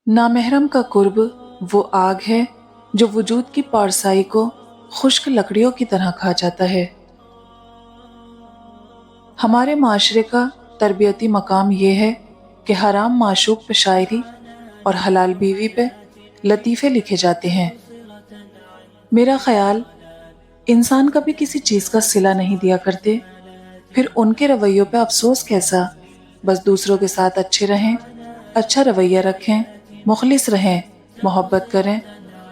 नामहरम का कुर्ब वो आग है जो वजूद की पारसाई को खुश्क लकड़ियों की तरह खा जाता है। हमारे माशरे का तरबियती मकाम ये है कि हराम माशूक पे शायरी और हलाल बीवी पे लतीफ़े लिखे जाते हैं। मेरा ख्याल इंसान कभी किसी चीज़ का सिला नहीं दिया करते, फिर उनके रवैयों पे अफसोस कैसा। बस दूसरों के साथ अच्छे रहें, अच्छा रवैया रखें, मुखलिस रहें, मोहब्बत करें,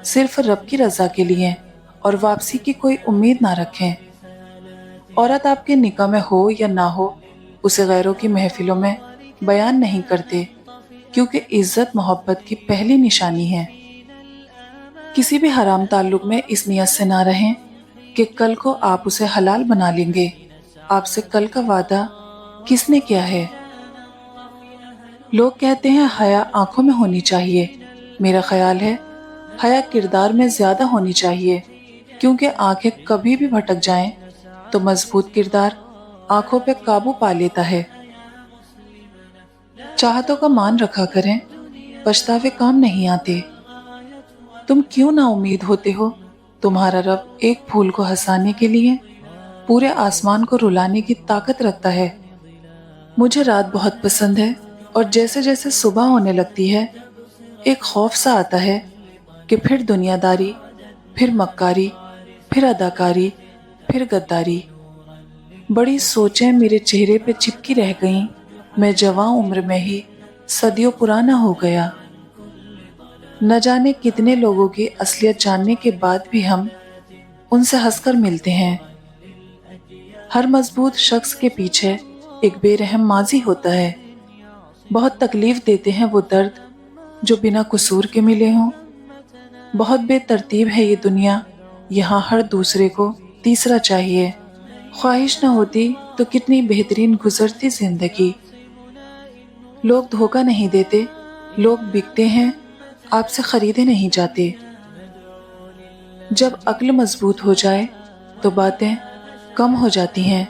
सिर्फ रब की रज़ा के लिए और वापसी की कोई उम्मीद ना रखें। औरत आपके निकाह में हो या ना हो, उसे गैरों की महफिलों में बयान नहीं करते, क्योंकि इज्जत मोहब्बत की पहली निशानी है। किसी भी हराम ताल्लुक में इस नियत से ना रहें कि कल को आप उसे हलाल बना लेंगे। आपसे कल का वादा किसने किया है? लोग कहते हैं हया आंखों में होनी चाहिए। मेरा ख्याल है हया किरदार में ज्यादा होनी चाहिए, क्योंकि आंखें कभी भी भटक जाएं तो मजबूत किरदार आंखों पे काबू पा लेता है। चाहतों का मान रखा करें, पछतावे काम नहीं आते। तुम क्यों ना उम्मीद होते हो? तुम्हारा रब एक फूल को हंसाने के लिए पूरे आसमान को रुलाने की ताकत रखता है। मुझे रात बहुत पसंद है, और जैसे जैसे सुबह होने लगती है एक खौफ सा आता है कि फिर दुनियादारी, फिर मक्कारी, फिर अदाकारी, फिर गद्दारी। बड़ी सोचें मेरे चेहरे पे चिपकी रह गईं। मैं जवां उम्र में ही सदियों पुराना हो गया। न जाने कितने लोगों की असलियत जानने के बाद भी हम उनसे हंसकर मिलते हैं। हर मजबूत शख्स के पीछे एक बेरहम माजी होता है। बहुत तकलीफ देते हैं वो दर्द जो बिना कसूर के मिले हों। बहुत बेतरतीब है ये दुनिया, यहाँ हर दूसरे को तीसरा चाहिए। ख्वाहिश न होती तो कितनी बेहतरीन गुजरती जिंदगी। लोग धोखा नहीं देते, लोग बिकते हैं, आपसे खरीदे नहीं जाते। जब अक्ल मजबूत हो जाए तो बातें कम हो जाती हैं।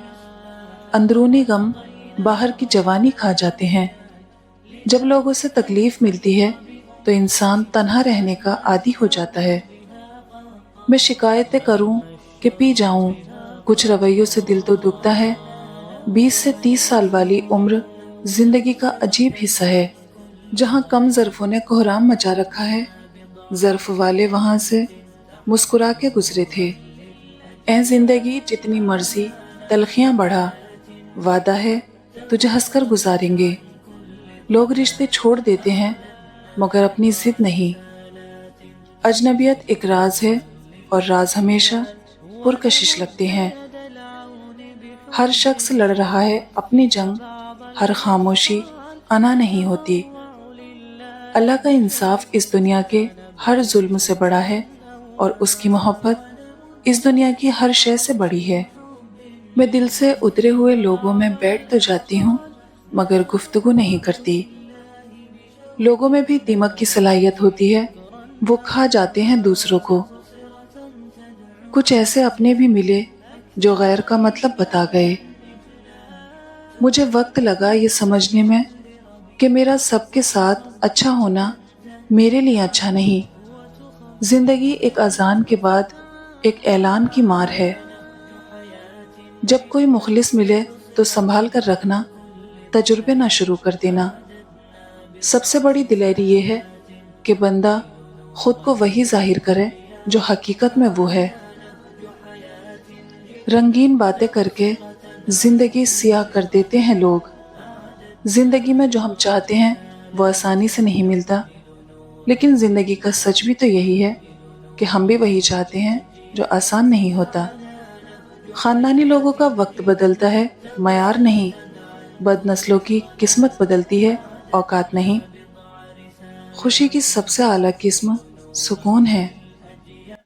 अंदरूनी गम बाहर की जवानी खा जाते हैं। जब लोगों से तकलीफ मिलती है तो इंसान तन्हा रहने का आदी हो जाता है। मैं शिकायतें करूं कि पी जाऊं, कुछ रवैयों से दिल तो दुखता है। 20 से 30 साल वाली उम्र जिंदगी का अजीब हिस्सा है। जहां कम ज़र्फ़ों ने कोहराम मचा रखा है, ज़र्फ़ वाले वहां से मुस्कुरा के गुजरे थे। ऐ जिंदगी जितनी मर्जी तलखियां बढ़ा, वादा है तुझे हंसकर गुजारेंगे। लोग रिश्ते छोड़ देते हैं मगर अपनी जिद नहीं। अजनबियत एक राज है, और राज हमेशा पुरकशिश लगते हैं। हर शख्स लड़ रहा है अपनी जंग, हर खामोशी अना नहीं होती। अल्लाह का इंसाफ इस दुनिया के हर जुल्म से बड़ा है, और उसकी मोहब्बत इस दुनिया की हर शय से बड़ी है। मैं दिल से उतरे हुए लोगों में बैठ तो जाती हूँ, मगर गुफ्तगू नहीं करती। लोगों में भी दिमाग की सलाहियत होती है, वो खा जाते हैं दूसरों को। कुछ ऐसे अपने भी मिले जो गैर का मतलब बता गए। मुझे वक्त लगा ये समझने में कि मेरा सबके साथ अच्छा होना मेरे लिए अच्छा नहीं। जिंदगी एक अजान के बाद एक ऐलान की मार है। जब कोई मुखलिस मिले तो संभाल कर रखना, तजुर्बे ना शुरू कर देना। सबसे बड़ी दिलेरी ये है कि बंदा खुद को वही जाहिर करे जो हकीकत में वो है। रंगीन बातें करके जिंदगी सियाह कर देते हैं लोग। जिंदगी में जो हम चाहते हैं वो आसानी से नहीं मिलता, लेकिन जिंदगी का सच भी तो यही है कि हम भी वही चाहते हैं जो आसान नहीं होता। खानदानी लोगों का वक्त बदलता है, मयार नहीं। बदनस्लों की किस्मत बदलती है, औकात नहीं। खुशी की सबसे आला किस्म सुकून है।